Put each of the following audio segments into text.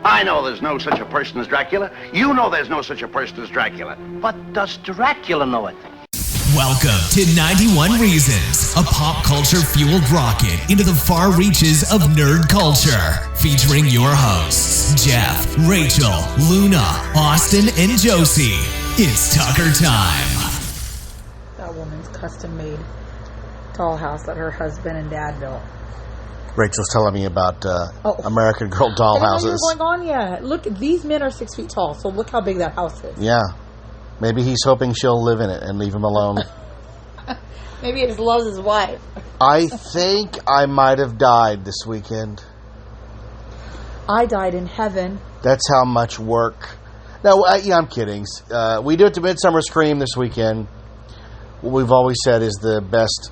I know there's no such a person as Dracula. You know there's no such a person as Dracula. But does Dracula know it? Welcome to 91 Reasons, a pop culture fueled rocket into the far reaches of nerd culture. Featuring your hosts, Jeff, Rachel, Luna, Austin, and Josie. It's Tucker time. That woman's custom-made dollhouse that her husband and dad built. Rachel's telling me about American Girl dollhouses. I didn't know you were going on yet. Look, these men are 6 feet tall, so look how big that house is. Yeah. Maybe he's hoping she'll live in it and leave him alone. Maybe he just loves his wife. I think I might have died this weekend. I died in heaven. That's how much work. No, I'm kidding. We do it to Midsummer Scream this weekend. What we've always said is the best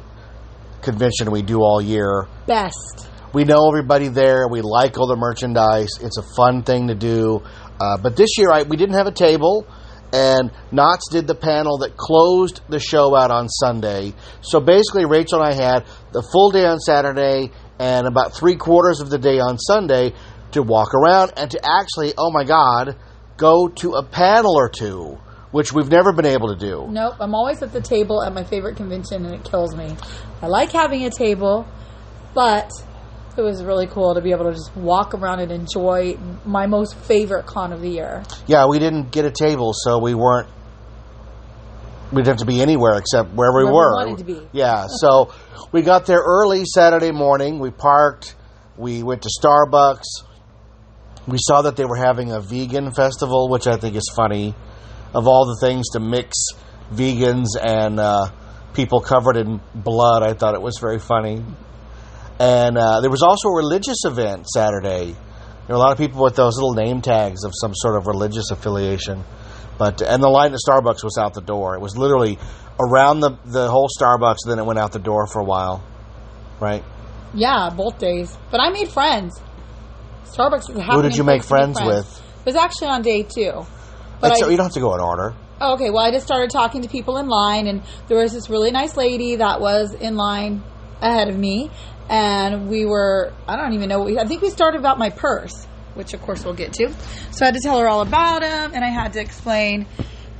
convention we do all year. Best. We know everybody there. We like all the merchandise. It's a fun thing to do. But this year, we didn't have a table. And Knott's did the panel that closed the show out on Sunday. So basically, Rachel and I had the full day on Saturday and about 3/4 of the day on Sunday to walk around and to actually, oh my God, go to a panel or two, which we've never been able to do. Nope, I'm always at the table at my favorite convention and it kills me. I like having a table, but it was really cool to be able to just walk around and enjoy my most favorite con of the year. Yeah, we didn't get a table, so we didn't have to be anywhere except wherever we were. We wanted to be. Yeah, so we got there early Saturday morning. We parked. We went to Starbucks. We saw that they were having a vegan festival, which I think is funny. Of all the things to mix vegans and people covered in blood, I thought it was very funny. And there was also a religious event Saturday. There were a lot of people with those little name tags of some sort of religious affiliation. And the line at Starbucks was out the door. It was literally around the whole Starbucks, and then it went out the door for a while. Right? Yeah, both days. But I made friends. Starbucks is a Who did you make friends with? It was actually on day 2. But you don't have to go in order. Okay, well, I just started talking to people in line, and there was this really nice lady that was in line ahead of me. And we were, I don't even know, I think we started about my purse, which of course we'll get to. So I had to tell her all about them, and I had to explain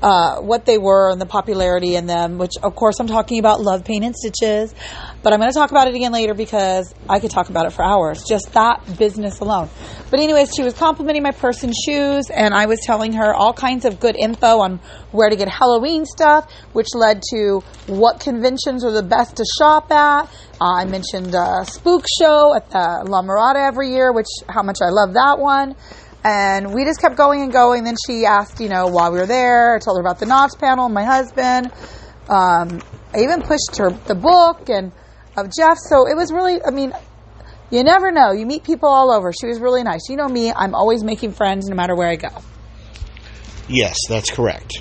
what they were and the popularity in them, which of course I'm talking about Love, Pain, and Stitches. But I'm going to talk about it again later because I could talk about it for hours, just that business alone. But anyways, she was complimenting my purse and shoes, and I was telling her all kinds of good info on where to get Halloween stuff, which led to what conventions are the best to shop at. I mentioned Spook Show at the La Mirada every year, how much I love that one. And we just kept going and going. Then she asked, while we were there, I told her about the Knott's panel, my husband. I even pushed her the book of Jeff. So it was really, you never know. You meet people all over. She was really nice. You know me, I'm always making friends no matter where I go. Yes, that's correct.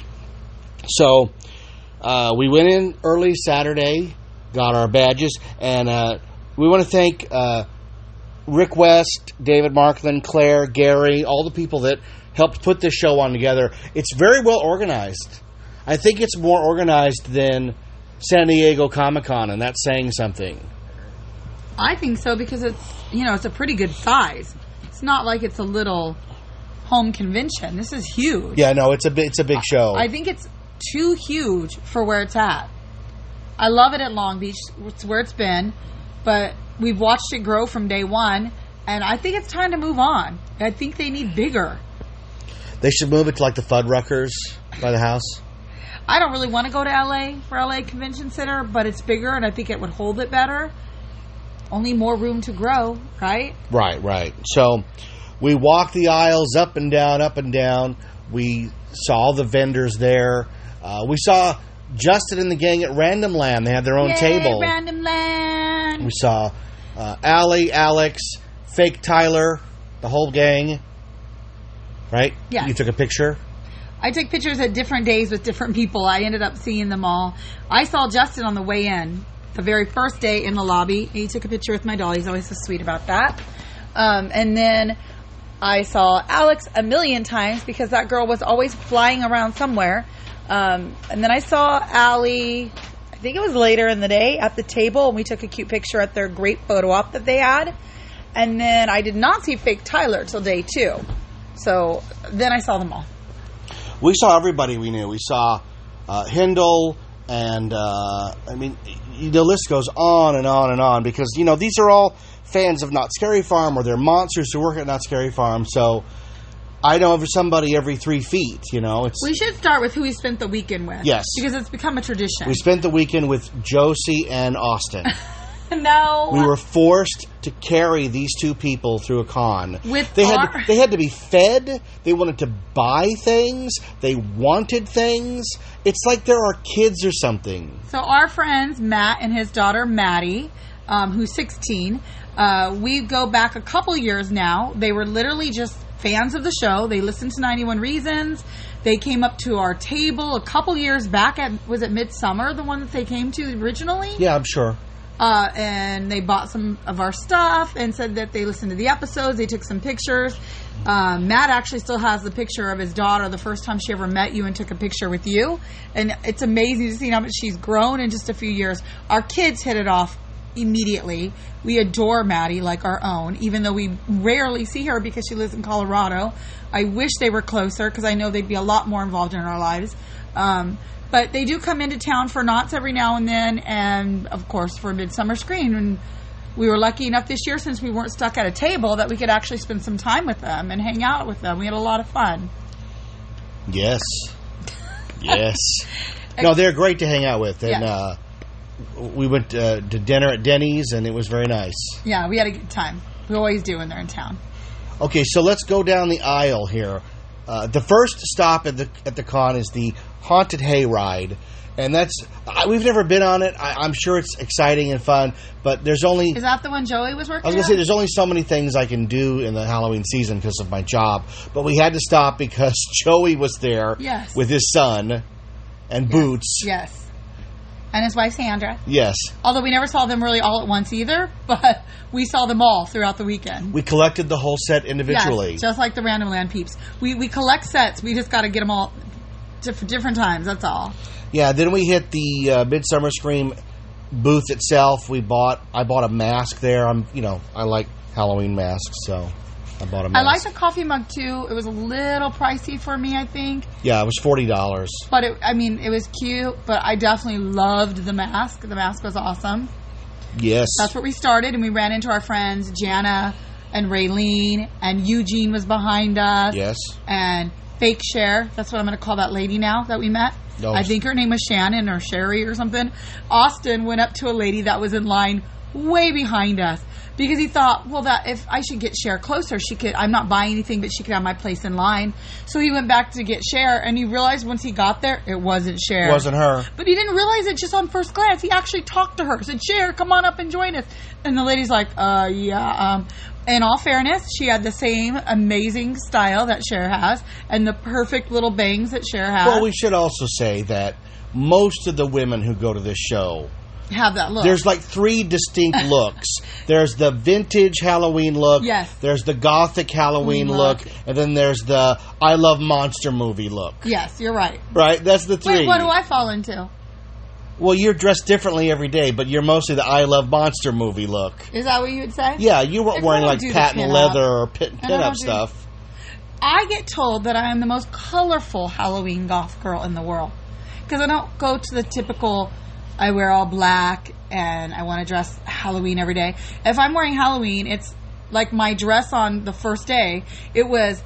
So we went in early Saturday, got our badges, and we want to thank Rick West, David Markland, Claire, Gary, all the people that helped put this show on together. It's very well organized. I think it's more organized than San Diego Comic-Con, and that's saying something. I think so because it's a pretty good size. It's not like it's a little home convention. This is huge. Yeah, no, it's a big show. I think it's too huge for where it's at. I love it at Long Beach. It's where it's been, but we've watched it grow from day one, and I think it's time to move on. I think they need bigger. They should move it to like the Fuddruckers by the house. I don't really want to go to LA for LA Convention Center, but it's bigger, and I think it would hold it better. Only more room to grow, right? Right. So we walked the aisles up and down. We saw the vendors there. We saw Justin and the gang at Random Land. They had their own table. Random Land. We saw Allie, Alex, Fake Tyler, the whole gang. Right? Yeah. You took a picture? I took pictures at different days with different people. I ended up seeing them all. I saw Justin on the way in, the very first day in the lobby. He took a picture with my doll. He's always so sweet about that. And then I saw Alex a million times because that girl was always flying around somewhere. And then I saw Allie, I think it was later in the day, at the table, and we took a cute picture at their great photo op that they had. And then I did not see Fake Tyler till day 2. So then I saw them all. We saw everybody we knew. We saw Hindle, and the list goes on and on and on, because these are all fans of Not Scary Farm, or they're monsters who work at Not Scary Farm. So I know of somebody every 3 feet. We should start with who we spent the weekend with. Yes, because it's become a tradition. We spent the weekend with Josie and Austin. No, we were forced to carry these two people through a con. They had to be fed. They wanted to buy things. They wanted things. It's like they're our kids or something. So our friends Matt and his daughter Maddie, who's 16, we go back a couple years now. They were literally just fans of the show. They listened to 91 Reasons. They came up to our table a couple years back was it Midsummer, the one that they came to originally? Yeah, I'm sure. And they bought some of our stuff and said that they listened to the episodes. They took some pictures. Matt actually still has the picture of his daughter the first time she ever met you and took a picture with you. And it's amazing to see how much she's grown in just a few years. Our kids hit it off immediately. We adore Maddie like our own, even though we rarely see her because she lives in Colorado. I wish they were closer, because I know they'd be a lot more involved in our lives. But they do come into town for Knots every now and then, and of course for Midsummer Scream. And we were lucky enough this year, since we weren't stuck at a table, that we could actually spend some time with them and hang out with them. We had a lot of fun. Yes. Yes. No, they're great to hang out with. And yes. We went to dinner at Denny's, and it was very nice. Yeah, we had a good time. We always do when they're in town. Okay, so let's go down the aisle here. The first stop at the con is the Haunted Hayride, and we've never been on it. I'm sure it's exciting and fun, but there's only... Is that the one Joey was working on? I was going to say, there's only so many things I can do in the Halloween season because of my job, but we had to stop because Joey was there with his son and Boots. Yes. And his wife, Sandra. Yes. Although we never saw them really all at once either, but we saw them all throughout the weekend. We collected the whole set individually. Yes, just like the Random Land peeps. We collect sets. We just got to get them all for different times. That's all. Yeah, then we hit the Midsummer Scream booth itself. I bought a mask there. I like Halloween masks, so I bought a mask. I like the coffee mug too. It was a little pricey for me, I think. Yeah, it was $40. But it was cute. But I definitely loved the mask. The mask was awesome. Yes. That's where we started, and we ran into our friends Jana and Raylene, and Eugene was behind us. Yes. And Fake Cher. That's what I'm going to call that lady now that we met. No. I think her name was Shannon or Sherry or something. Austin went up to a lady that was in line way behind us, because he thought, well, that if I should get Cher closer, I'm not buying anything, but she could have my place in line. So he went back to get Cher, and he realized once he got there, it wasn't Cher. It wasn't her. But he didn't realize it just on first glance. He actually talked to her, said, Cher, come on up and join us. And the lady's like, yeah. In all fairness, she had the same amazing style that Cher has, and the perfect little bangs that Cher has. Well, we should also say that most of the women who go to this show have that look. There's like 3 distinct looks. There's the vintage Halloween look. Yes. There's the gothic Halloween look. And then there's the I love monster movie look. Yes, you're right. Right? That's the 3. Wait, what do I fall into? Well, you're dressed differently every day, but you're mostly the I love monster movie look. Is that what you would say? Yeah, you weren't wearing like patent leather or pin-up stuff. I get told that I am the most colorful Halloween goth girl in the world. Because I don't go to the typical... I wear all black, and I want to dress Halloween every day. If I'm wearing Halloween, it's like my dress on the first day. It was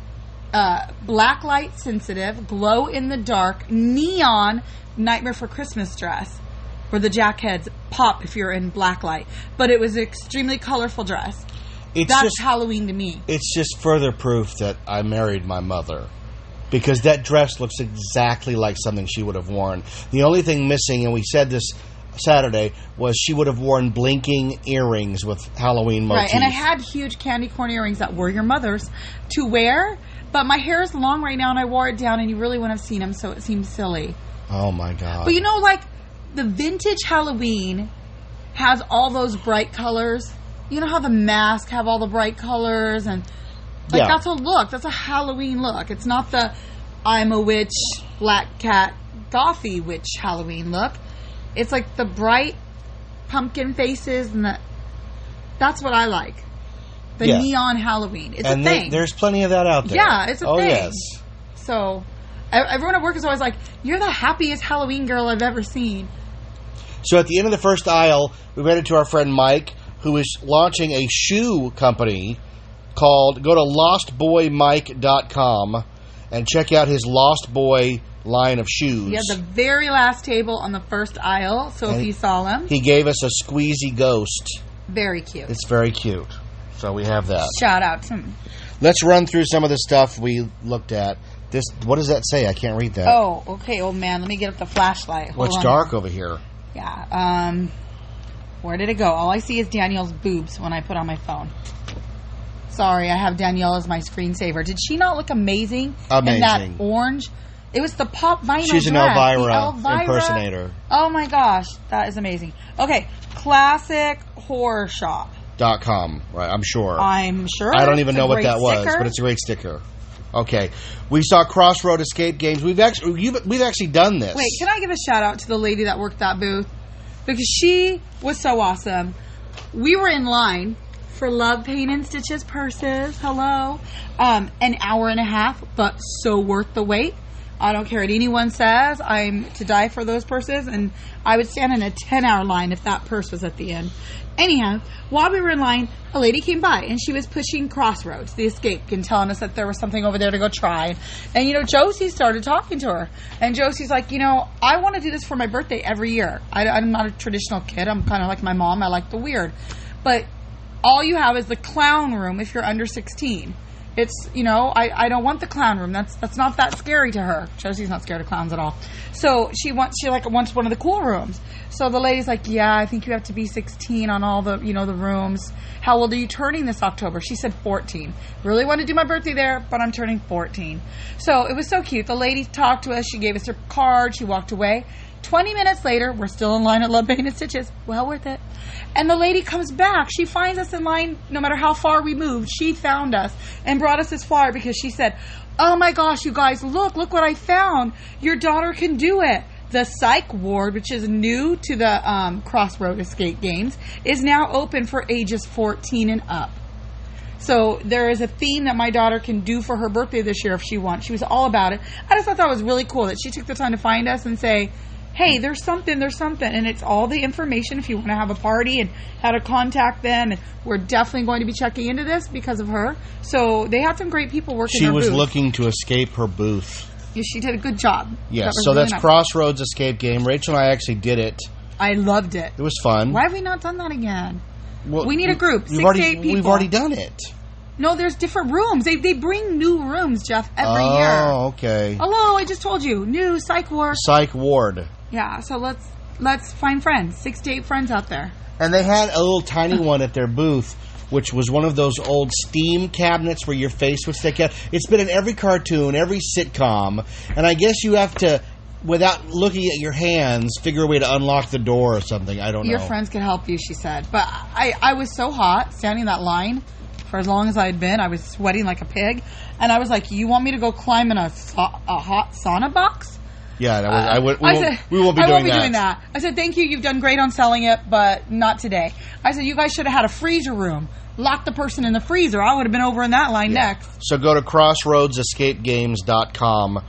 black light sensitive, glow in the dark, neon Nightmare for Christmas dress, where the jackheads pop if you're in black light. But it was an extremely colorful dress. That's Halloween to me. It's just further proof that I married my mother. Because that dress looks exactly like something she would have worn. The only thing missing, and we said this Saturday, was she would have worn blinking earrings with Halloween motifs. Right, and I had huge candy corn earrings that were your mother's to wear, but my hair is long right now, and I wore it down, and you really wouldn't have seen them, so it seems silly. Oh, my God. But like, the vintage Halloween has all those bright colors. You know how the masks have all the bright colors, and... that's a look. That's a Halloween look. It's not the I'm a witch, black cat, gothy witch Halloween look. It's like the bright pumpkin faces, and that's what I like. The Yeah. neon Halloween. It's And a thing. there's plenty of that out there. Yeah, it's a thing. Yes. So, everyone at work is always like, "You're the happiest Halloween girl I've ever seen." So at the end of the first aisle, we ran into our friend Mike, who is launching a shoe company called, go to lostboymike.com and check out his Lost Boy line of shoes. He had the very last table on the first aisle, so if you saw him, He gave us a squeezy ghost. very cute. It's very cute. So we have that. Shout out to him. Let's run through some of the stuff we looked at. This, what does that say? I can't read that. Oh, okay, old man. Let me get up the flashlight. Hold Well, it's on. dark over here. Yeah. Where did it go? All I see is Danielle's boobs when I put on my phone. Sorry, I have Danielle as my screensaver. Did she not look amazing? Amazing. In that orange. It was the pop vinyl She's an dress. Elvira The impersonator. Oh my gosh, that is amazing. Okay, classic horror shop. .com, right? I'm sure. I'm sure. I don't even It's a know what great that was, sticker. but it's a great sticker. Okay, we saw Crossroad Escape Games. We've actually done this. Wait, can I give a shout out to the lady that worked that booth? Because she was so awesome. We were in line for Love Paint and Stitches purses. Hello. An hour and a half, but so worth the wait. I don't care what anyone says. I'm to die for those purses, and I would stand in a 10-hour line if that purse was at the end. Anyhow, while we were in line, a lady came by, and she was pushing Crossroads, the escape, and telling us that there was something over there to go try. And, Josie started talking to her. And Josie's like, I want to do this for my birthday every year. I'm not a traditional kid. I'm kind of like my mom. I like the weird. But all you have is the clown room if you're under 16. It's, I don't want the clown room. That's not that scary to her. Josie's not scared of clowns at all. So she wants one of the cool rooms. So the lady's like, yeah, I think you have to be 16 on all the, the rooms. How old are you turning this October? She said 14. Really want to do my birthday there, but I'm turning 14. So it was so cute. The lady talked to us. She gave us her card. She walked away. 20 minutes later, we're still in line at Love Paint and Stitches. Well worth it. And the lady comes back. She finds us in line no matter how far we moved. She found us and brought us this flyer because she said, oh my gosh, you guys, look what I found. Your daughter can do it. The psych ward, which is new to the Crossroad Escape Games, is now open for ages 14 and up. So there is a theme that my daughter can do for her birthday this year if she wants. She was all about it. I just thought that was really cool that she took the time to find us and say, hey, there's something. And it's all the information if you want to have a party and how to contact them. And we're definitely going to be checking into this because of her. So they had some great people working She her was booth. looking to escape her booth. Yeah, she did a good job. Yes, was so really that's nice. Crossroads Escape Game. Rachel and I actually did it. I loved it. It was fun. Why have we not done that again? Well, We need a group, we've 6 to 8 people. We've already done it. No, there's different rooms. They bring new rooms, Jeff, every year. Oh, okay. Hello, I just told you. New psych ward. Psych ward. Yeah, so let's find friends. 6 to 8 friends out there. And they had a little tiny one at their booth, which was one of those old steam cabinets where your face would stick out. It's been in every cartoon, every sitcom, and I guess you have to, without looking at your hands, figure a way to unlock the door or something. I don't know. Your friends can help you, she said. But I was so hot standing in that line for as long as I had been. I was sweating like a pig. And I was like, you want me to go climb in a hot sauna box? Yeah, we won't be doing that. I said, thank you. You've done great on selling it, but not today. I said, you guys should have had a freezer room. Lock the person in the freezer. I would have been over in that line next. So go to crossroadsescapegames.com.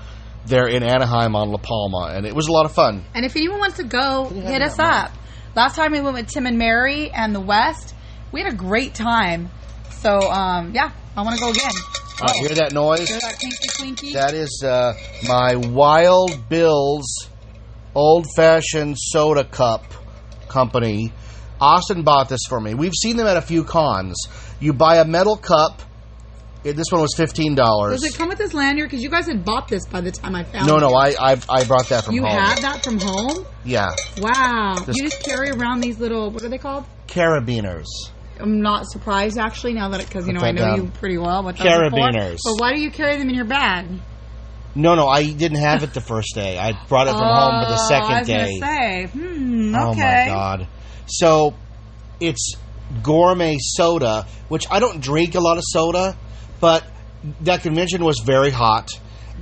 They're in Anaheim on La Palma, and it was a lot of fun. And if anyone wants to go, hit us up. Last time we went with Tim and Mary and the West. We had a great time. So, yeah, I want to go again. Hear that noise? Hear that clinky clinky? That is my Wild Bill's old-fashioned soda cup company. Austin bought this for me. We've seen them at a few cons. You buy a metal cup. This one was $15. Does it come with this lanyard? Because you guys had bought this by the time I found it. No, I brought that from home. You had that from home? Yeah. Wow. You just carry around these little, what are they called? Carabiners. I'm not surprised, actually, now that, because, I know you pretty well. What Carabiners. But why do you carry them in your bag? No, I didn't have it the first day. I brought it from home for the second day. I was going to say, okay. Oh, my God. So, it's gourmet soda, which I don't drink a lot of soda, but that convention was very hot.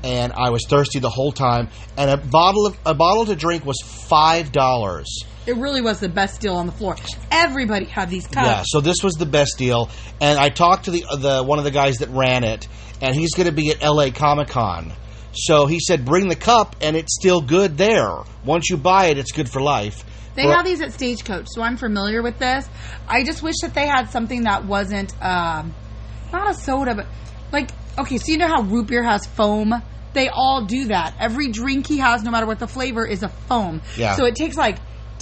and I was thirsty the whole time. And a bottle to drink was $5. It really was the best deal on the floor. Everybody had these cups. Yeah, so this was the best deal. And I talked to the one of the guys that ran it, and he's going to be at LA Comic-Con. So he said, bring the cup, and it's still good there. Once you buy it, it's good for life. They have these at Stagecoach, so I'm familiar with this. I just wish that they had something that wasn't, not a soda, but like, okay, so you know how root beer has foam? They all do that. Every drink he has, no matter what the flavor, is a foam. Yeah. So it takes like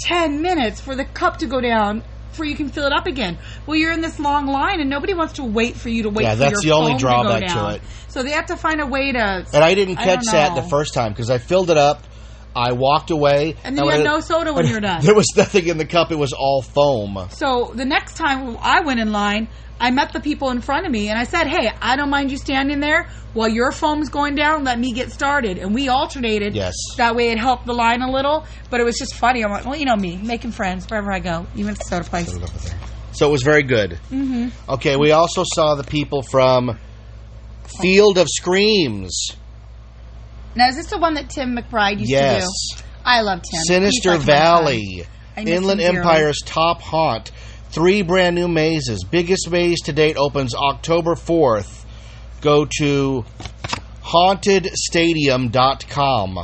10 minutes for the cup to go down before you can fill it up again. Well, you're in this long line and nobody wants to wait for you to wait for your foam to go down. Yeah, that's the only drawback to it. So they have to find a way to... And I didn't catch that the first time because I filled it up, I walked away... And then you had no soda when you're done. There was nothing in the cup, it was all foam. So the next time I went in line, I met the people in front of me and I said, hey, I don't mind you standing there while your foam's going down, let me get started. And we alternated. Yes. That way it helped the line a little, but it was just funny. I'm like, well, you know me, making friends wherever I go, even at the soda place. So it was very good. Mm-hmm. Okay, we also saw the people from Field of Screams. Now, is this the one that Tim McBride used to do? I love Tim. Sinister Valley. Inland Empire's top haunt. 3 brand new mazes. Biggest maze to date opens October 4th. Go to hauntedstadium.com.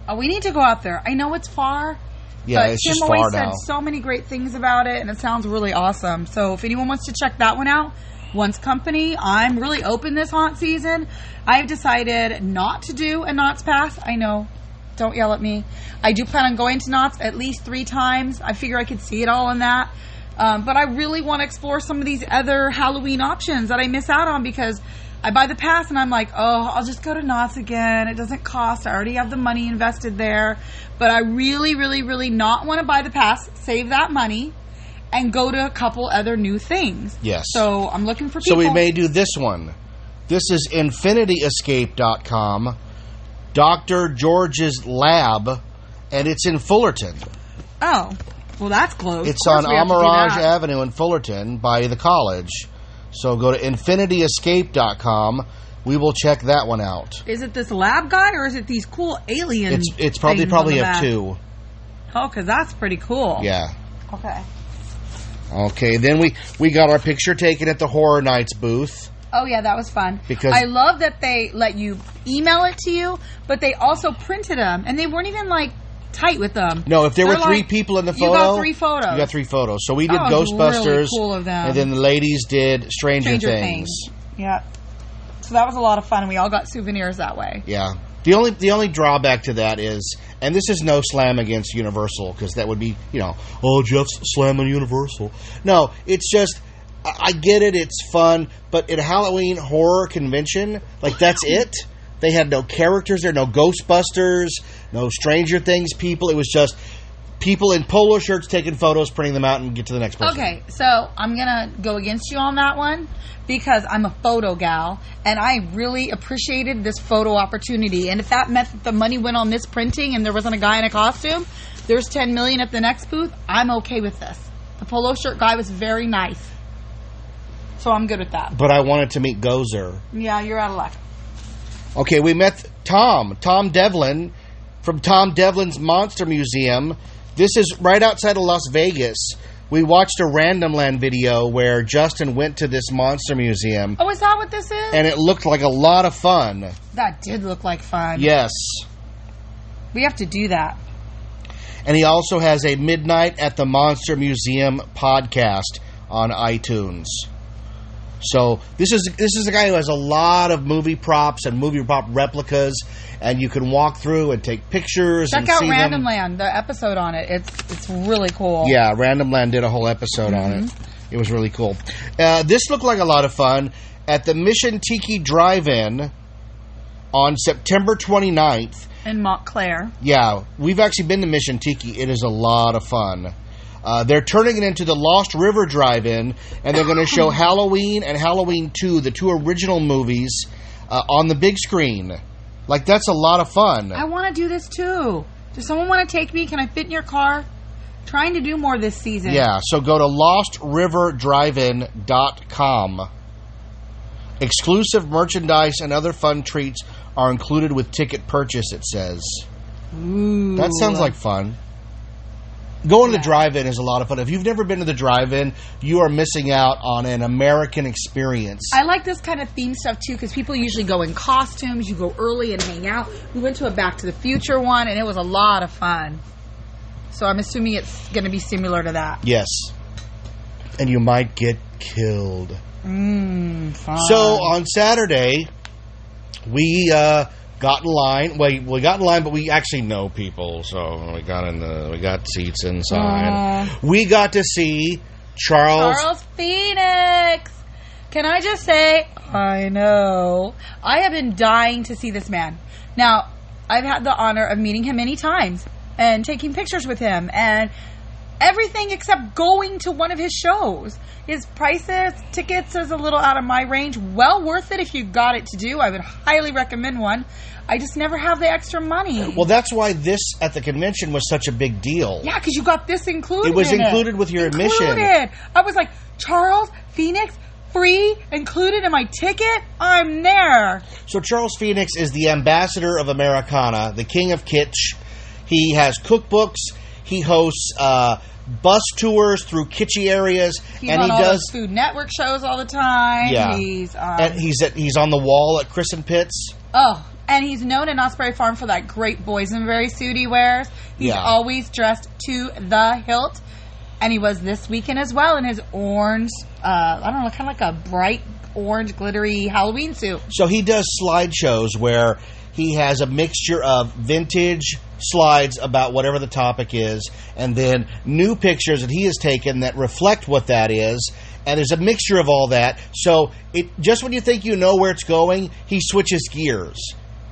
Oh, we need to go out there. I know it's far. Yeah, but it's Tim just far always now. said so many great things about it, and it sounds really awesome. So if anyone wants to check that one out, Once Company, I'm really open this haunt season. I've decided not to do a Knott's Pass. I know. Don't yell at me. I do plan on going to Knott's at least 3 times. I figure I could see it all in that. But I really want to explore some of these other Halloween options that I miss out on because I buy the pass and I'm like, oh, I'll just go to Knott's again. It doesn't cost. I already have the money invested there. But I really, really, really not want to buy the pass, save that money, and go to a couple other new things. Yes. So I'm looking for people. So we may do this one. This is infinityescape.com, Dr. George's Lab, and it's in Fullerton. Oh, well, that's close. It's on Amirage Avenue in Fullerton by the college. So go to infinityescape.com. We will check that one out. Is it this lab guy or is it these cool aliens? It's probably have 2. Oh, because that's pretty cool. Yeah. Okay. Okay, then we got our picture taken at the Horror Nights booth. Oh, yeah, that was fun. Because I love that they let you email it to you, but they also printed them, and they weren't even, like, tight with them. No, if there were 3 people in the photo... You got 3 photos. You got 3 photos. So we did Ghostbusters, really cool of them. And then the ladies did Stranger Things. Yeah. So that was a lot of fun, and we all got souvenirs that way. Yeah. The only drawback to that is, and this is no slam against Universal, because that would be, oh, Jeff's slamming Universal. No, it's just, I get it, it's fun, but at a Halloween horror convention, like, that's it. They had no characters there, no Ghostbusters, no Stranger Things people. It was just people in polo shirts taking photos, printing them out, and get to the next person. Okay, so I'm going to go against you on that one because I'm a photo gal, and I really appreciated this photo opportunity. And if that meant that the money went on this printing and there wasn't a guy in a costume, there's $10 million at the next booth, I'm okay with this. The polo shirt guy was very nice. So I'm good with that. But I wanted to meet Gozer. Yeah, you're out of luck. Okay, we met Tom Devlin from Tom Devlin's Monster Museum. This is right outside of Las Vegas. We watched a Random Land video where Justin went to this monster museum. Oh, is that what this is? And it looked like a lot of fun. That did look like fun. Yes. We have to do that. And he also has a Midnight at the Monster Museum podcast on iTunes. So this is a guy who has a lot of movie props and movie prop replicas, and you can walk through and take pictures. Check out Random Land, the episode on it. It's really cool. Yeah, Random Land did a whole episode on it. It was really cool. This looked like a lot of fun at the Mission Tiki Drive-In on September 29th. In Montclair. Yeah, we've actually been to Mission Tiki. It is a lot of fun. They're turning it into the Lost River Drive-In, and they're going to show Halloween and Halloween 2, the 2 original movies, on the big screen. Like, that's a lot of fun. I want to do this, too. Does someone want to take me? Can I fit in your car? Trying to do more this season. Yeah, so go to lostriverdrivein.com. Exclusive merchandise and other fun treats are included with ticket purchase, it says. Ooh. That sounds like fun. Going to the drive-in is a lot of fun. If you've never been to the drive-in, you are missing out on an American experience. I like this kind of theme stuff, too, because people usually go in costumes. You go early and hang out. We went to a Back to the Future one, and it was a lot of fun. So I'm assuming it's going to be similar to that. Yes. And you might get killed. Fun. So on Saturday, we got in line. We got in line, but we actually know people, so we got seats inside. We got to see Charles Phoenix. Can I just say, I know. I have been dying to see this man. Now, I've had the honor of meeting him many times and taking pictures with him and everything except going to one of his shows. His tickets is a little out of my range. Well worth it if you got it to do. I would highly recommend one. I just never have the extra money. Well, that's why this at the convention was such a big deal. Yeah, because you got this included. It was included with your admission. I was like, Charles Phoenix, free, included in my ticket? I'm there. So Charles Phoenix is the ambassador of Americana, the king of kitsch. He has cookbooks. He hosts bus tours through kitschy areas. He's and on he all does those Food Network shows all the time. Yeah. And he's on the wall at Chris and Pitt's. Oh, and he's known in Osprey Farm for that great boysenberry suit he wears. He's always dressed to the hilt. And he was this weekend as well in his orange, I don't know, kind of like a bright orange glittery Halloween suit. So he does slideshows where he has a mixture of vintage slides about whatever the topic is, and then new pictures that he has taken that reflect what that is. And there's a mixture of all that. So just when you think you know where it's going, he switches gears.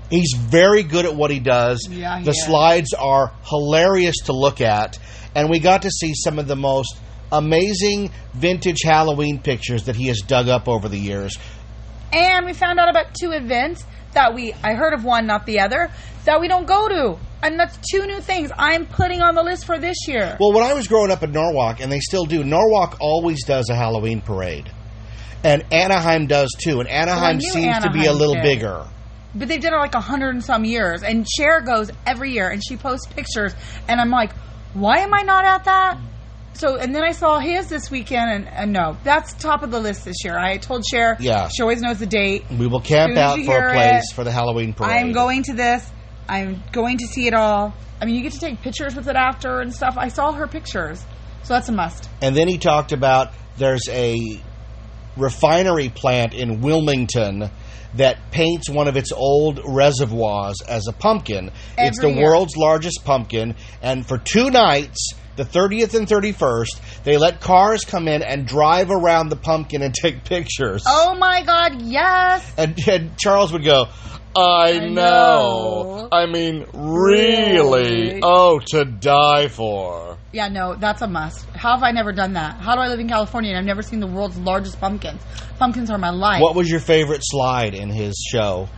He's very good at what he does. Yeah, the slides are hilarious to look at. And we got to see some of the most amazing vintage Halloween pictures that he has dug up over the years. And we found out about 2 events that I heard of one, not the other, that we don't go to. And that's 2 new things I'm putting on the list for this year. Well, when I was growing up in Norwalk, and they still do, Norwalk always does a Halloween parade. And Anaheim does too. And Anaheim seems to be a little bigger. But they've done it like 100 and some years. And Cher goes every year, and she posts pictures. And I'm like, why am I not at that? So, and then I saw his this weekend, and no, that's top of the list this year. I told Cher, she always knows the date. We will camp out for a place for the Halloween parade. I'm going to this. I'm going to see it all. I mean, you get to take pictures with it after and stuff. I saw her pictures. So that's a must. And then he talked about there's a refinery plant in Wilmington that paints one of its old reservoirs as a pumpkin. It's the world's largest pumpkin. And for 2 nights, the 30th and 31st, they let cars come in and drive around the pumpkin and take pictures. Oh my God, yes! And Charles would go, I know. I mean, really? Oh, to die for. Yeah, no, that's a must. How have I never done that? How do I live in California and I've never seen the world's largest pumpkins? Pumpkins are my life. What was your favorite slide in his show?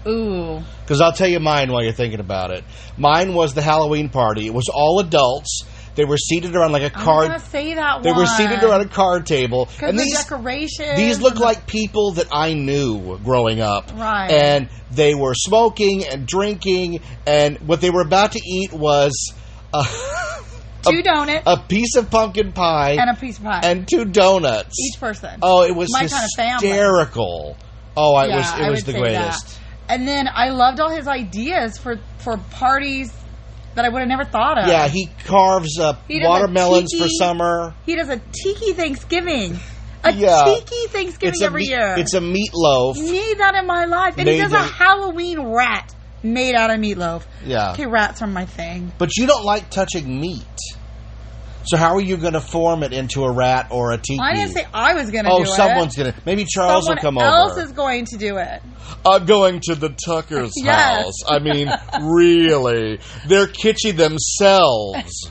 Ooh. Because I'll tell you mine while you're thinking about it. Mine was the Halloween party. It was all adults. They were seated around like a card. I'm going to say that They were seated around a card table. And the decorations. These look like people that I knew growing up. Right. And they were smoking and drinking. And what they were about to eat was 2 donuts. A piece of pumpkin pie. And a piece of pie. And 2 donuts. Each person. Oh, it was my hysterical. Kind of oh, it was the greatest. That. And then I loved all his ideas for parties that I would have never thought of. Yeah, he carves watermelons for summer. He does a tiki Thanksgiving. Tiki Thanksgiving every year. It's a meatloaf. Need that in my life. And he does a Halloween rat made out of meatloaf. Yeah. Okay, rats are my thing. But you don't like touching meat. So how are you going to form it into a rat or a tiki? I didn't say I was going to do it. Oh, someone's going to. Maybe Charles will come over. Someone else is going to do it. I'm going to the Tucker's house. I mean, really. They're kitschy themselves.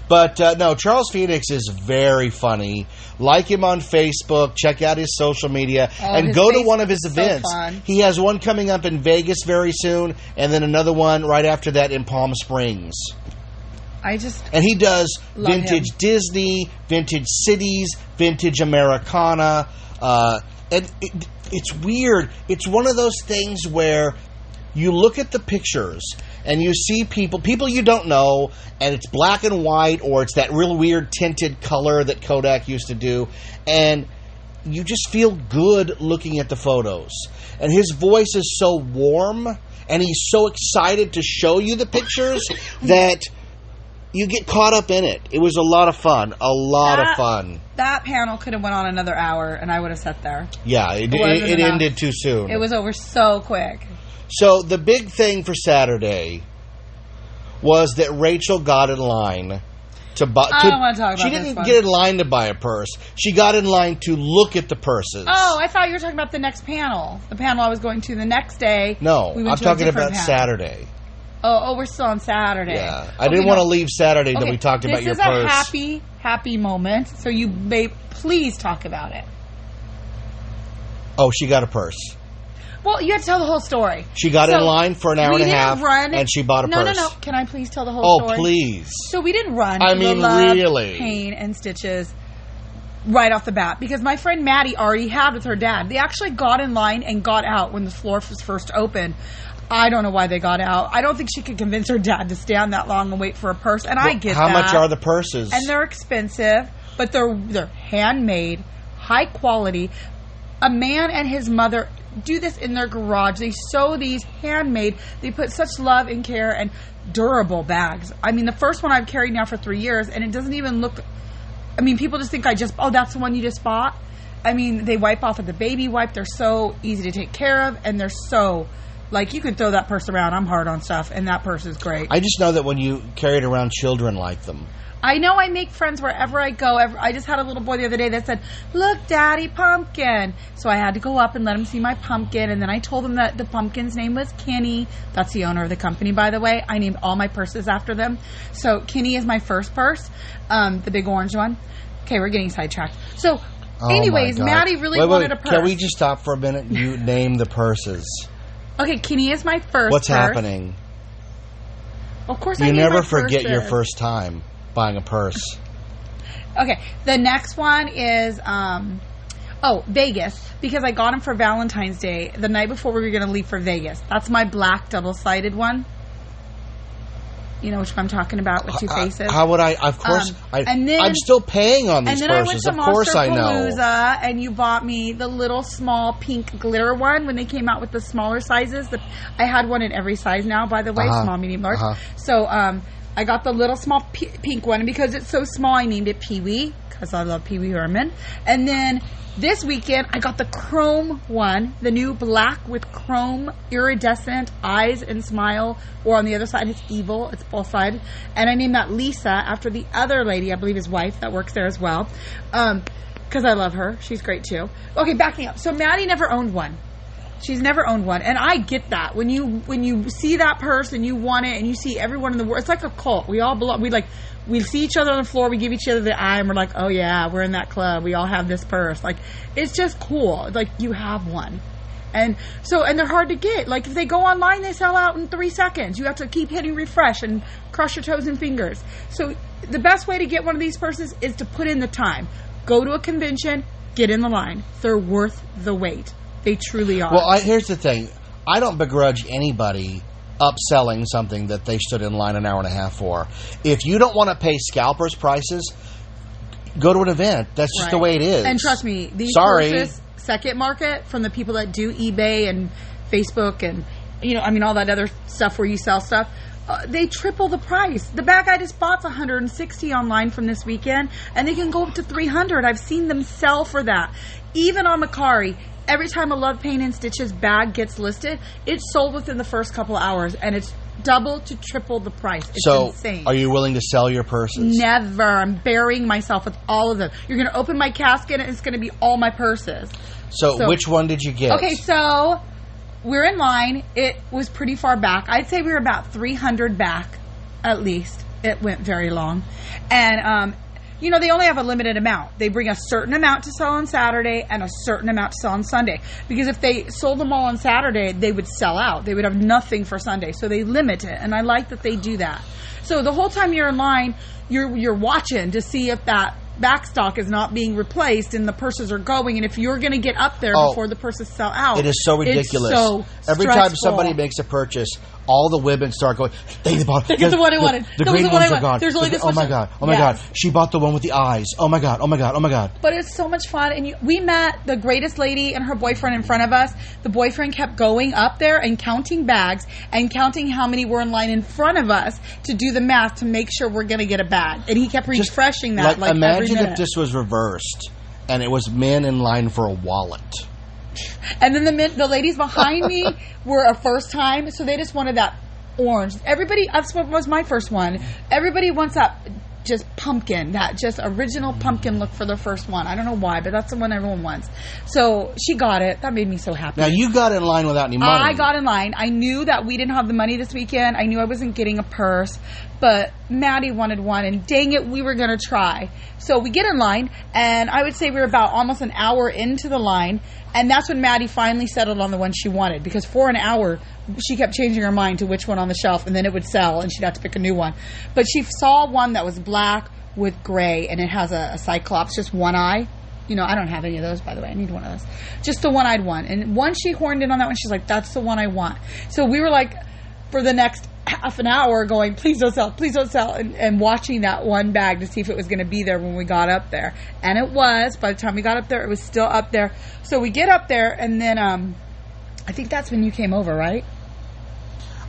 But, no, Charles Phoenix is very funny. Like him on Facebook. Check out his social media. And go to one of his events. Fun. He has one coming up in Vegas very soon. And then another one right after that in Palm Springs. And he does vintage Disney, vintage cities, vintage Americana. And it's weird. It's one of those things where you look at the pictures and you see people you don't know, and it's black and white, or it's that real weird tinted color that Kodak used to do, and you just feel good looking at the photos. And his voice is so warm, and he's so excited to show you the pictures that you get caught up in it. It was a lot of fun. A lot of fun. That panel could have went on another hour, and I would have sat there. Yeah, it ended too soon. It was over so quick. So the big thing for Saturday was that Rachel got in line to buy. I don't want to talk about She this didn't one. get in line to buy a purse. She got in line to look at the purses. Oh, I thought you were talking about the next panel. The panel I was going to the next day. No, we went I'm to a talking different about panel. Saturday. Oh, we're still on Saturday. Yeah, I didn't want to leave Saturday until we talked about your purse. This is a happy moment, so you may please talk about it. Oh, she got a purse. Well, you have to tell the whole story. She got in line for an hour and a half, and she bought a purse. No. Can I please tell the whole story? Oh, please. So we didn't run. I mean, really. Pain and stitches right off the bat, because my friend Maddie already had with her dad. They actually got in line and got out when the floor was first open. I don't know why they got out. I don't think she could convince her dad to stand that long and wait for a purse. And I get how that. How much are the purses? And they're expensive, but they're handmade, high quality. A man and his mother do this in their garage. They sew these handmade. They put such love and care, and durable bags. I mean, the first one I've carried now for 3 years, and it doesn't even look... I mean, people just think that's the one you just bought. I mean, they wipe off with the baby wipe. They're so easy to take care of, and they're so... Like, you could throw that purse around. I'm hard on stuff, and that purse is great. I just know that when you carry it around, children like them. I know I make friends wherever I go. I just had a little boy the other day that said, "Look, Daddy, pumpkin." So I had to go up and let him see my pumpkin, and then I told him that the pumpkin's name was Kenny. That's the owner of the company, by the way. I named all my purses after them. So Kenny is my first purse, the big orange one. Okay, we're getting sidetracked. So, anyways, Maddie really wanted a purse. Can we just stop for a minute? You name the purses. Okay, Kenny is my first What's purse. happening? Of course, you I never my forget purses. your first time buying a purse. Okay, the next one is Vegas, because I got them for Valentine's Day the night before we were going to leave for Vegas. That's my black double-sided one. You know which one I'm talking about with two faces. How would I? Of course, I'm still paying on these purses. Of course, I know. And then I went to Monsterpalooza, and you bought me the little small pink glitter one when they came out with the smaller sizes. I had one in every size now, by the way, small, medium, large. So I got the little small pink one, and because it's so small, I named it Pee-wee, because I love Pee-wee Herman. And then this weekend, I got the chrome one, the new black with chrome iridescent eyes and smile, or on the other side, it's evil. It's both sides. And I named that Lisa after the other lady, I believe his wife, that works there as well. Because I love her. She's great, too. Okay, backing up. So Maddie never owned one. She's never owned one. And I get that. When you see that purse and you want it, and you see everyone in the world, it's like a cult. We all belong. We see each other on the floor, we give each other the eye, and we're like, oh yeah, we're in that club. We all have this purse. Like, it's just cool. Like, you have one. And they're hard to get. Like, if they go online, they sell out in 3 seconds. You have to keep hitting refresh and cross your toes and fingers. So the best way to get one of these purses is to put in the time. Go to a convention, get in the line. They're worth the wait. They truly are. Well, here's the thing. I don't begrudge anybody upselling something that they stood in line an hour and a half for. If you don't want to pay scalpers prices, go to an event. That's just the way it is. And trust me, these purses, second market, from the people that do eBay and Facebook and, all that other stuff where you sell stuff, they triple the price. The bag I just bought's $160 online from this weekend, and they can go up to $300. I've seen them sell for that. Even on Macari, every time a Love Pain and Stitches bag gets listed, it's sold within the first couple hours, and it's double to triple the price. It's insane. Are you willing to sell your purses? Never. I'm burying myself with all of them. You're going to open my casket, and it's going to be all my purses. So which one did you get? Okay, so we're in line. It was pretty far back. I'd say we were about 300 back, at least. It went very long. And, they only have a limited amount. They bring a certain amount to sell on Saturday and a certain amount to sell on Sunday. Because if they sold them all on Saturday, they would sell out. They would have nothing for Sunday. So they limit it. And I like that they do that. So the whole time you're in line, you're watching to see if that backstock is not being replaced and the purses are going, and if you're going to get up there before the purses sell out, it is so ridiculous. It's so every stressful. time somebody makes a purchase, all the women start going, they bought Look at the one I wanted. The That was green the one ones I are gone. wanted. There's only this oh one. my god, oh my god, she bought the one with the eyes. Oh my god, oh my god, oh my god. But it's so much fun, and we met the greatest lady and her boyfriend in front of us. The boyfriend kept going up there and counting bags and counting how many were in line in front of us to do the math to make sure we're going to get a bag. And he kept refreshing that like every imagine minute. if this was reversed and it was men in line for a wallet. And then the ladies behind me were a first time, so they just wanted that orange. Everybody, that's what was my first one. Everybody wants that just pumpkin, that just original pumpkin look for their first one. I don't know why, but that's the one everyone wants. So she got it. That made me so happy. Now you got in line without any money. I got in line. I knew that we didn't have the money this weekend. I knew I wasn't getting a purse, but Maddie wanted one, and dang it, we were going to try. So we get in line, and I would say we were about almost an hour into the line, and that's when Maddie finally settled on the one she wanted, because for an hour she kept changing her mind to which one on the shelf, and then it would sell, and she'd have to pick a new one. But she saw one that was black with gray, and it has a cyclops, just one eye. You know, I don't have any of those, by the way. I need one of those. Just the one-eyed one. And once she horned in on that one, she's like, that's the one I want. So we were like, for the next half an hour going, please don't sell, and watching that one bag to see if it was going to be there when we got up there. And it was. By the time we got up there, it was still up there. So we get up there, and then I think that's when you came over, right?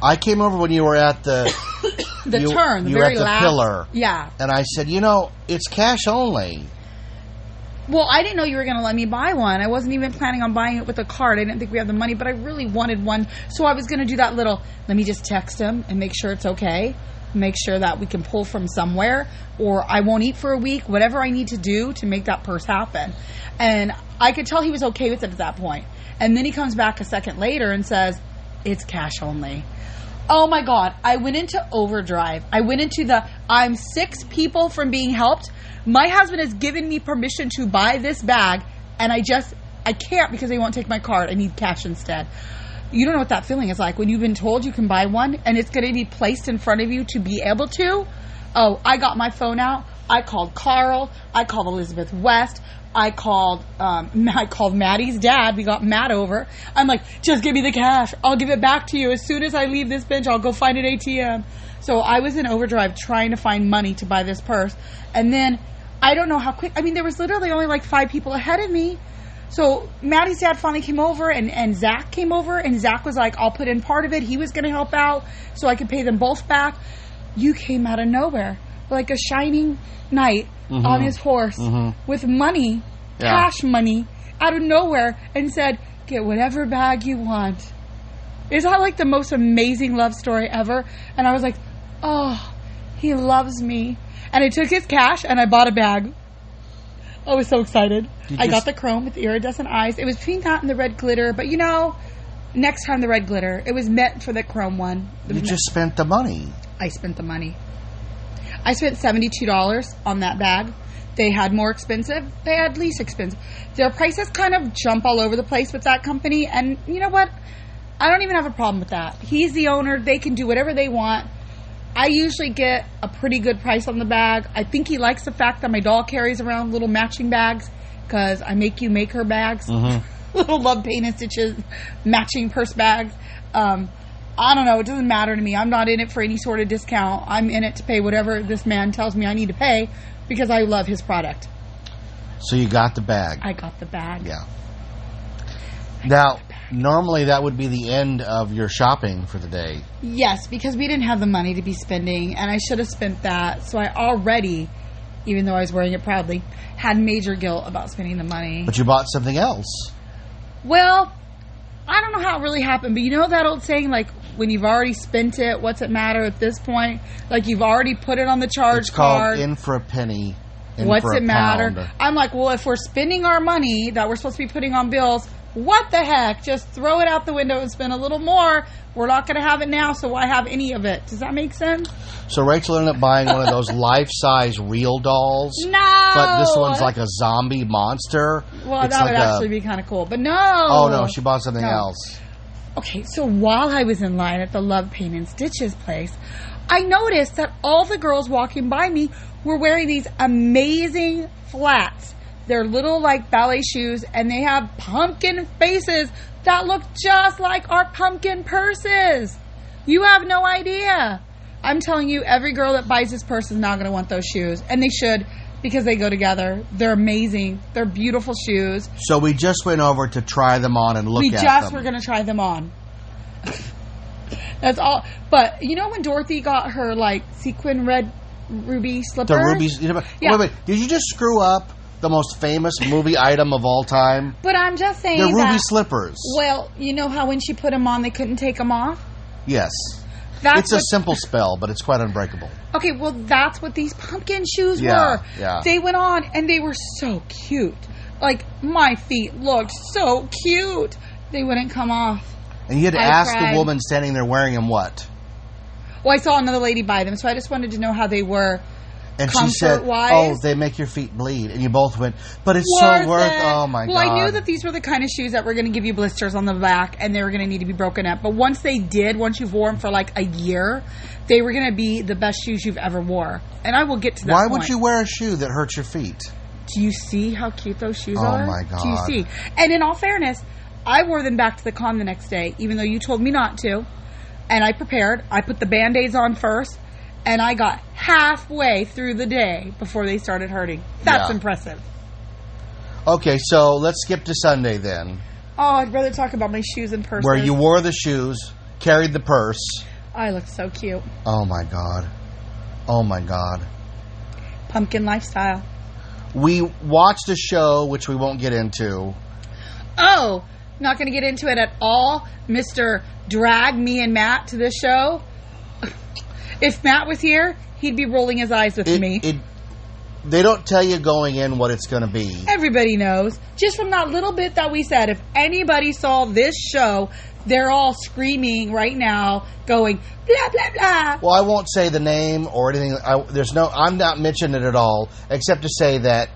I came over when you were at the turn, the you were very at the last pillar. Yeah. And I said, it's cash only. Well, I didn't know you were going to let me buy one. I wasn't even planning on buying it with a card. I didn't think we had the money, but I really wanted one. So I was going to do that little, let me just text him and make sure it's okay. Make sure that we can pull from somewhere, or I won't eat for a week, whatever I need to do to make that purse happen. And I could tell he was okay with it at that point. And then he comes back a second later and says, it's cash only. Oh my God. I went into overdrive. I went into I'm 6 people from being helped. My husband has given me permission to buy this bag, and I can't because they won't take my card. I need cash instead. You don't know what that feeling is like when you've been told you can buy one and it's going to be placed in front of you to be able to. Oh, I got my phone out. I called Carl. I called Elizabeth West. I called Maddie's dad. We got Matt over. I'm like, just give me the cash. I'll give it back to you. As soon as I leave this bench, I'll go find an ATM. So I was in overdrive trying to find money to buy this purse. And then I don't know how quick. I mean, there was literally only like 5 people ahead of me. So Maddie's dad finally came over, and Zach came over, and Zach was like, I'll put in part of it. He was going to help out so I could pay them both back. You came out of nowhere like a shining knight on his horse with money, cash money, out of nowhere, and said, get whatever bag you want. Is that like the most amazing love story ever? And I was like, oh, he loves me. And I took his cash and I bought a bag. I was so excited. I got the chrome with the iridescent eyes. It was between that and the red glitter, but next time the red glitter. It was meant for the chrome one. You just spent the money. I spent the money. I spent $72 on that bag. They had more expensive. They had least expensive. Their prices kind of jump all over the place with that company. And you know what? I don't even have a problem with that. He's the owner. They can do whatever they want. I usually get a pretty good price on the bag. I think he likes the fact that my doll carries around little matching bags because I make you make her bags. Little love paint and stitches, matching purse bags. I don't know. It doesn't matter to me. I'm not in it for any sort of discount. I'm in it to pay whatever this man tells me I need to pay because I love his product. So you got the bag. I got the bag. Yeah. Now, normally that would be the end of your shopping for the day. Yes, because we didn't have the money to be spending, and I should have spent that. So I already, even though I was wearing it proudly, had major guilt about spending the money. But you bought something else. Well, I don't know how it really happened, but you know that old saying, like, when you've already spent it, what's it matter at this point? Like, you've already put it on the charge card. It's called in for a penny, in what's for a it matter? pound. I'm like, well, if we're spending our money that we're supposed to be putting on bills, what the heck? Just throw it out the window and spend a little more. We're not going to have it now, so why have any of it? Does that make sense? So Rachel ended up buying one of those life-size real dolls. No! But this one's like a zombie monster. Well, It's that like would actually be kind of cool. But no! Oh, no, she bought something else. Okay, so while I was in line at the Love Paint and Stitches place, I noticed that all the girls walking by me were wearing these amazing flats. They're little like ballet shoes, and they have pumpkin faces that look just like our pumpkin purses. You have no idea. I'm telling you, every girl that buys this purse is not going to want those shoes, and they should, because they go together. They're amazing. They're beautiful shoes. So we just went over to try them on and look at them. We just were going to try them on. That's all. But you know when Dorothy got her like sequin red ruby slippers? The rubies. Yeah. Wait. Did you just screw up the most famous movie item of all time? But I'm just saying the ruby that, slippers. Well, you know how when she put them on, they couldn't take them off? Yes. It's a simple spell, but it's quite unbreakable. Okay, well, that's what these pumpkin shoes were. Yeah. They went on, and they were so cute. Like, my feet looked so cute. They wouldn't come off. And you had to ask the woman standing there wearing them what? Well, I saw another lady buy them, so I just wanted to know how they were. And she said, "Oh, they make your feet bleed." And you both went, "But it's so worth it." Oh my God. Well, I knew that these were the kind of shoes that were going to give you blisters on the back, and they were going to need to be broken up. But once you wore them for like a year, they were going to be the best shoes you've ever wore. And I will get to that Why point. would you wear a shoe that hurts your feet? Do you see how cute those shoes are? Oh my God. Do you see? And in all fairness, I wore them back to the con the next day, even though you told me not to. And I prepared. I put the Band-Aids on first. And I got halfway through the day before they started hurting. That's impressive. Okay, so let's skip to Sunday then. Oh, I'd rather talk about my shoes and purses. Where you wore the shoes, carried the purse. I look so cute. Oh my God. Oh my God. Pumpkin lifestyle. We watched a show, which we won't get into. Oh, not going to get into it at all. Mr. Drag me and Matt to this show. If Matt was here, he'd be rolling his eyes with me. They don't tell you going in what it's going to be. Everybody knows. Just from that little bit that we said, if anybody saw this show, they're all screaming right now, going, blah, blah, blah. Well, I won't say the name or anything. I'm not mentioning it at all, except to say that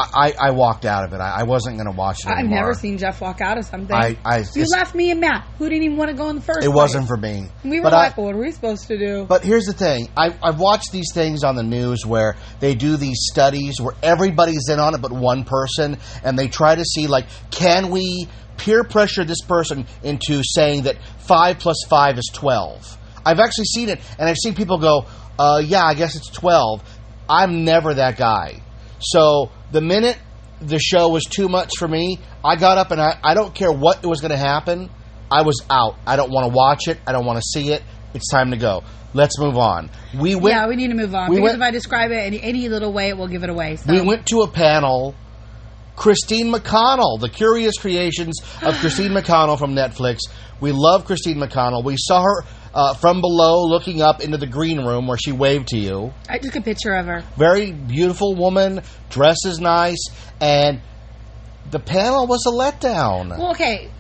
I walked out of it. I wasn't going to watch it anymore. I've never seen Jeff walk out of something. You left me and Matt, who didn't even want to go in the first place. It wasn't for me. We were like, what are we supposed to do? But here's the thing. I've watched these things on the news where they do these studies where everybody's in on it but one person, and they try to see, like, can we peer pressure this person into saying that 5 plus 5 is 12? I've actually seen it, and I've seen people go, yeah, I guess it's 12. I'm never that guy. So the minute the show was too much for me, I got up and I don't care what was going to happen. I was out. I don't want to watch it. I don't want to see it. It's time to go. Let's move on. We need to move on. Because if I describe it in any little way, it will give it away. So. We went to a panel. Christine McConnell, the Curious Creations of Christine McConnell from Netflix. We love Christine McConnell. We saw her from below looking up into the green room where she waved to you. I took a picture of her. Very beautiful woman, dresses nice, and the panel was a letdown. Well, okay,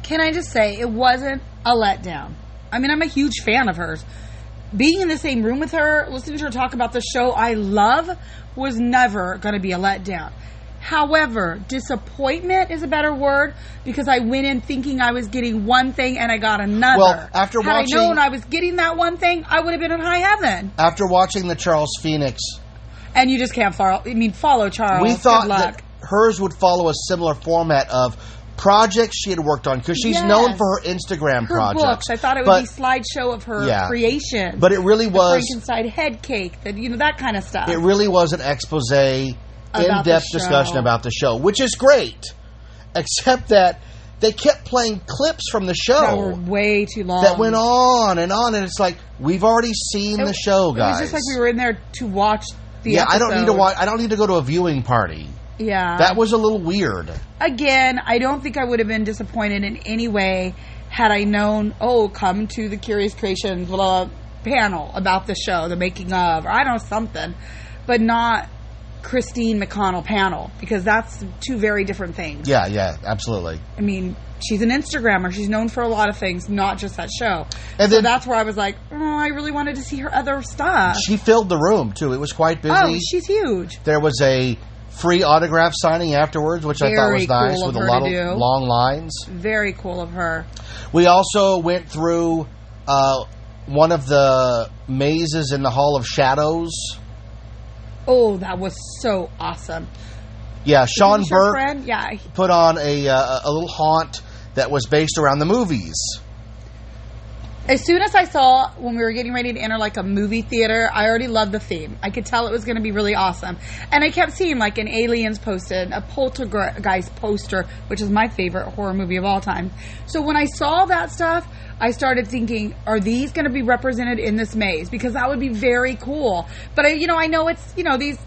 can I just say, it wasn't a letdown. I mean, I'm a huge fan of hers. Being in the same room with her, listening to her talk about the show I love, was never going to be a letdown. However, disappointment is a better word, because I went in thinking I was getting one thing and I got another. Well, had I known I was getting that one thing, I would have been in high heaven. After watching the Charles Phoenix, and you just can't follow Charles. We thought that hers would follow a similar format of projects she had worked on, because she's known for her Instagram projects. Books. I thought it would be slideshow of her creation. But it really was Frankenstein head cake, that kind of stuff. It really was an expose. In-depth discussion about the show, which is great, except that they kept playing clips from the show that were way too long, that went on, and it's like, we've already seen the show, guys. It was just like we were in there to watch the episode. I don't need to watch. I don't need to go to a viewing party. Yeah, that was a little weird. Again, I don't think I would have been disappointed in any way had I known, come to the Curious Creations panel about the show, the making of, or I don't know, something, but not Christine McConnell panel, because that's two very different things. Yeah, absolutely. I mean, she's an Instagrammer. She's known for a lot of things, not just that show. And so that's where I was like, I really wanted to see her other stuff. She filled the room, too. It was quite busy. Oh, she's huge. There was a free autograph signing afterwards, which I thought was Very nice, cool with of a her lot to of do. long lines. Very cool of her. We also went through one of the mazes in the Hall of Shadows. Oh, that was so awesome. Yeah, Sean Is your Burke friend? Yeah. put on a little haunt that was based around the movies. As soon as I saw when we were getting ready to enter like a movie theater, I already loved the theme. I could tell it was going to be really awesome. And I kept seeing like an Aliens posted, a Poltergeist poster, which is my favorite horror movie of all time. So when I saw that stuff, I started thinking, are these going to be represented in this maze? Because that would be very cool. But I know it's,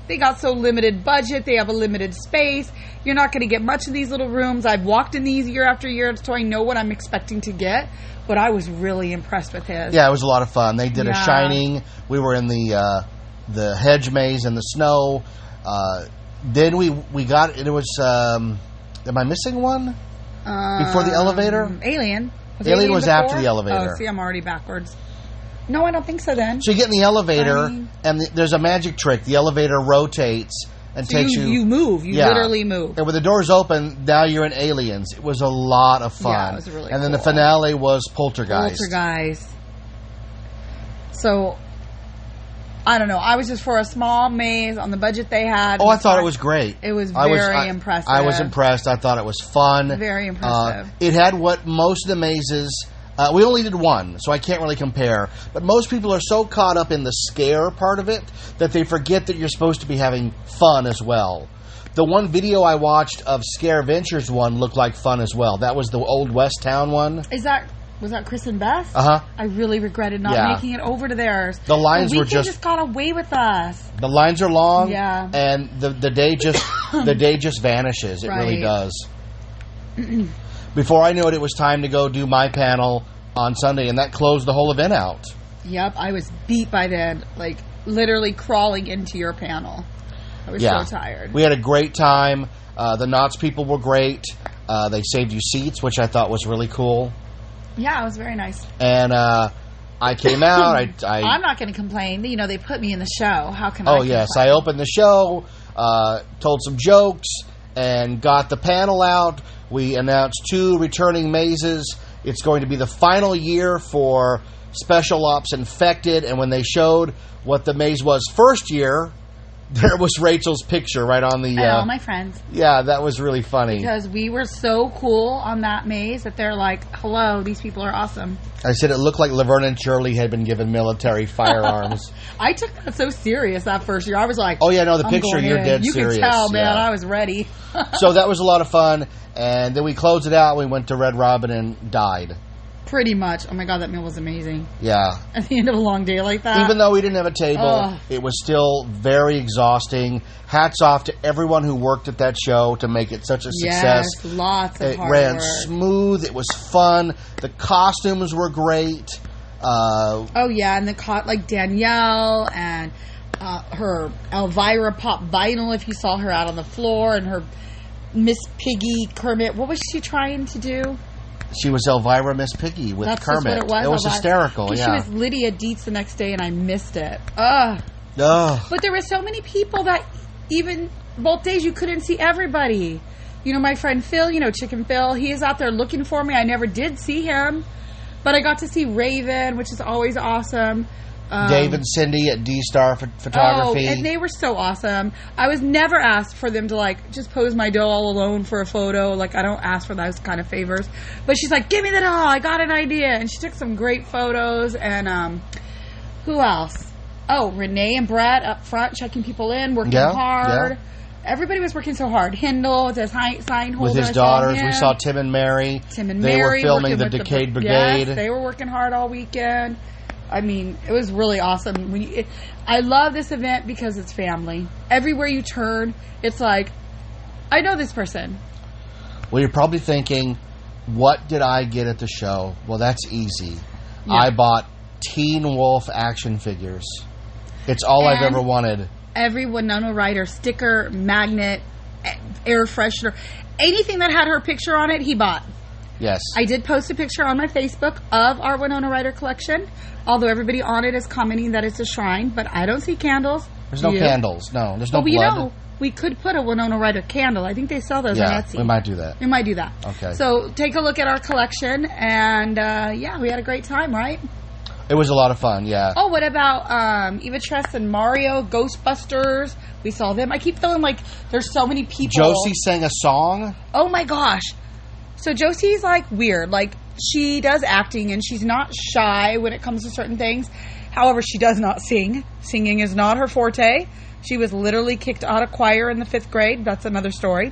they got so limited budget. They have a limited space. You're not going to get much of these little rooms. I've walked in these year after year, so I know what I'm expecting to get. But I was really impressed with his. Yeah, it was a lot of fun. They did a Yeah. Shining. We were in the hedge maze in the snow. Then we got, it was, am I missing one? Before the elevator? Alien. Alien was after before? the elevator. Oh, see, I'm already backwards. No, I don't think so then. So you get in the elevator, Shining. and there's a magic trick. The elevator rotates and So takes you move. You Yeah. literally move. And when the doors open, now you're in Aliens. It was a lot of fun. Yeah, it was really And then the cool. finale was Poltergeist. Poltergeist. So, I don't know. I was just for a small maze on the budget they had. Oh, I thought it was great. It was I very impressive. I was impressed. I thought it was fun. Very impressive. It had what most of the mazes... we only did one, so I can't really compare. But most people are so caught up in the scare part of it that they forget that you're supposed to be having fun as well. The one video I watched of Scare Ventures one looked like fun as well. That was the Old West Town one. Was that Chris and Beth? Uh-huh. I really regretted not Yeah. making it over to theirs. The lines were just got away with us. The lines are long, Yeah. and the day just vanishes. It really Right. does. Before I knew it, it was time to go do my panel on Sunday, and that closed the whole event out. Yep, I was beat by then, like literally crawling into your panel. I was so tired. We had a great time. The Knott's people were great. They saved you seats, which I thought was really cool. Yeah, it was very nice. And I came out. I'm not going to complain. They put me in the show. How can I Oh, complain? yes. I opened the show, told some jokes, and got the panel out. We announced 2 returning mazes. It's going to be the final year for Special Ops Infected, and when they showed what the maze was first year, there was Rachel's picture right on the... And all my friends. Yeah, that was really funny. Because we were so cool on that maze that they're like, hello, these people are awesome. I said it looked like Laverne and Shirley had been given military firearms. I took that so serious that first year. I was like, Oh, yeah, no, the I'm picture, going you're in. dead you serious. You can tell, man, yeah. I was ready. So that was a lot of fun. And then we closed it out. We went to Red Robin and died. Pretty much. Oh my God, that meal was amazing. Yeah. At the end of a long day like that. Even though we didn't have a table, Ugh. it was still very exhausting. Hats off to everyone who worked at that show to make it such a success. Yes, lots of It hard ran work. smooth. It was fun. The costumes were great. Oh yeah, and like Danielle and her Elvira pop vinyl. If you saw her out on the floor, and her Miss Piggy Kermit. What was she trying to do? She was Elvira Miss Piggy with That's Kermit. just what it was. It was Elvira. hysterical. 'Cause Yeah. She was Lydia Dietz the next day, and I missed it. Ugh. Ugh. But there were so many people that even both days you couldn't see everybody. My friend Phil, Chicken Phil, he is out there looking for me. I never did see him, but I got to see Raven, which is always awesome. Dave and Cindy at D-Star Photography. Oh, and they were so awesome. I was never asked for them to just pose my doll all alone for a photo. I don't ask for those kind of favors. But she's like, give me the doll. I got an idea. And she took some great photos. And who else? Oh, Renee and Brett up front checking people in, working hard. Yeah. Everybody was working so hard. Hindle with his sign holder. With his I saw daughters. We him. saw Tim and Mary. Tim and They Mary were filming working the with Decade Brigade. Yes, they were working hard all weekend. I mean, it was really awesome. I love this event because it's family. Everywhere you turn, it's like, I know this person. Well, you're probably thinking, what did I get at the show? Well, that's easy. Yeah. I bought Teen Wolf action figures. It's all I've And ever wanted. Every Winona Ryder sticker, magnet, air freshener, anything that had her picture on it, he bought. Yes. I did post a picture on my Facebook of our Winona Ryder collection, although everybody on it is commenting that it's a shrine, but I don't see candles. There's no You? candles. No, there's no But blood. we could put a Winona Ryder candle. I think they sell those on Etsy. We might do that. We might do that. Okay. So take a look at our collection, and we had a great time, right? It was a lot of fun, yeah. Oh, what about Eva Tress and Mario, Ghostbusters? We saw them. I keep feeling like there's so many people. Josie sang a song. Oh my gosh. So Josie's like weird. Like she does acting and she's not shy when it comes to certain things. However, she does not sing. Singing is not her forte. She was literally kicked out of choir in the 5th grade. That's another story.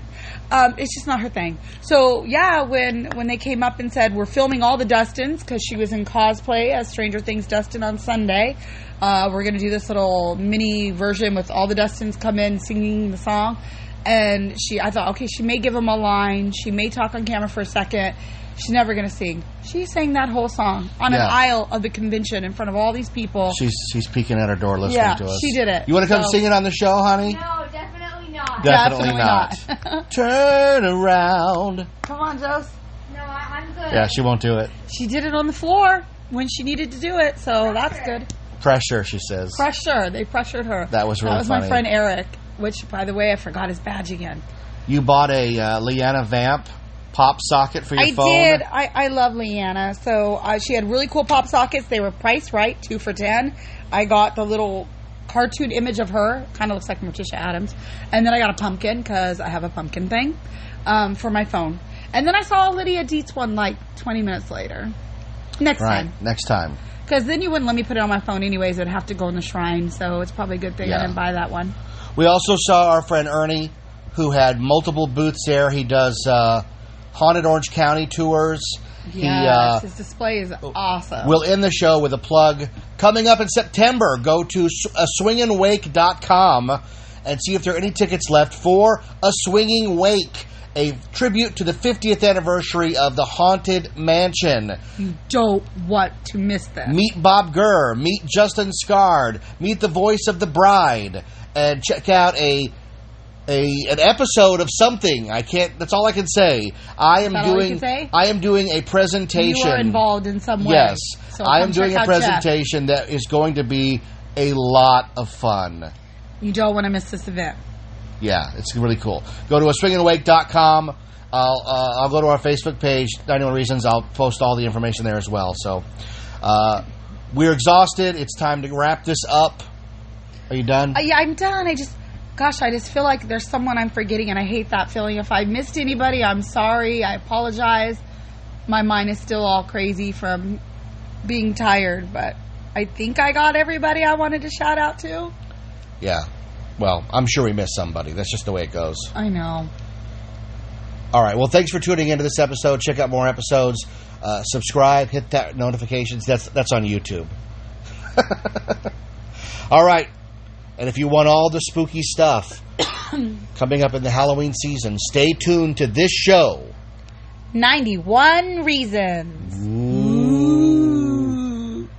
It's just not her thing. So, yeah, when they came up and said, we're filming all the Dustins, because she was in cosplay as Stranger Things Dustin on Sunday. We're going to do this little mini version with all the Dustins come in singing the song. And I thought, okay, she may give them a line. She may talk on camera for a second. She's never going to sing. She sang that whole song on an aisle of the convention in front of all these people. She's peeking at her door listening to us. She did it. You want to come sing it on the show, honey? No, definitely not. Definitely not. Turn around. Come on, Jose. No, I'm good. Yeah, she won't do it. She did it on the floor when she needed to do it, so that's good. Pressure, she says. Pressure. They pressured her. That was really funny. That was my friend Eric, which, by the way, I forgot his badge again. You bought a Leanna Vamp pop socket for your phone? I did. I love Leanna. So she had really cool pop sockets. They were priced right, 2 for $10. I got the little cartoon image of her. Kind of looks like Morticia Addams. And then I got a pumpkin, because I have a pumpkin thing, for my phone. And then I saw Lydia Dietz one like 20 minutes later. Next time. Next time. Because then you wouldn't let me put it on my phone anyways. It would have to go in the shrine. So it's probably a good thing I didn't buy that one. We also saw our friend Ernie, who had multiple booths there. He does Haunted Orange County tours. Yes, his display is awesome. We'll end the show with a plug. Coming up in September, go to swingingwake.com and see if there are any tickets left for A Swinging Wake, a tribute to the 50th anniversary of the Haunted Mansion. You don't want to miss this. Meet Bob Gurr, meet Justin Scard, meet the voice of the bride, and check out an episode of something. That's all I can say. I am doing a presentation. You are involved in some way. Yes. So I am doing a presentation that is going to be a lot of fun. You don't want to miss this event. Yeah, it's really cool. Go to swingingawake.com. I'll go to our Facebook page, 91 Reasons. I'll post all the information there as well. So, we're exhausted. It's time to wrap this up. Are you done? Yeah, I'm done. I just feel like there's someone I'm forgetting, and I hate that feeling. If I missed anybody, I'm sorry. I apologize. My mind is still all crazy from being tired, but I think I got everybody I wanted to shout out to. Yeah. Well, I'm sure we missed somebody. That's just the way it goes. I know. All right. Well, thanks for tuning into this episode. Check out more episodes. Subscribe. Hit that notifications. That's on YouTube. All right. And if you want all the spooky stuff coming up in the Halloween season, stay tuned to this show. 91 Reasons. Ooh.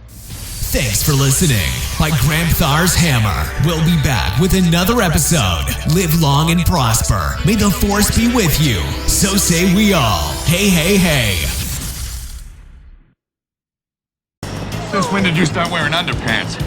Thanks for listening by Gramthar's Hammer. We'll be back with another episode. Live long and prosper. May the force be with you. So say we all. Hey, hey, hey. Since when did you start wearing underpants?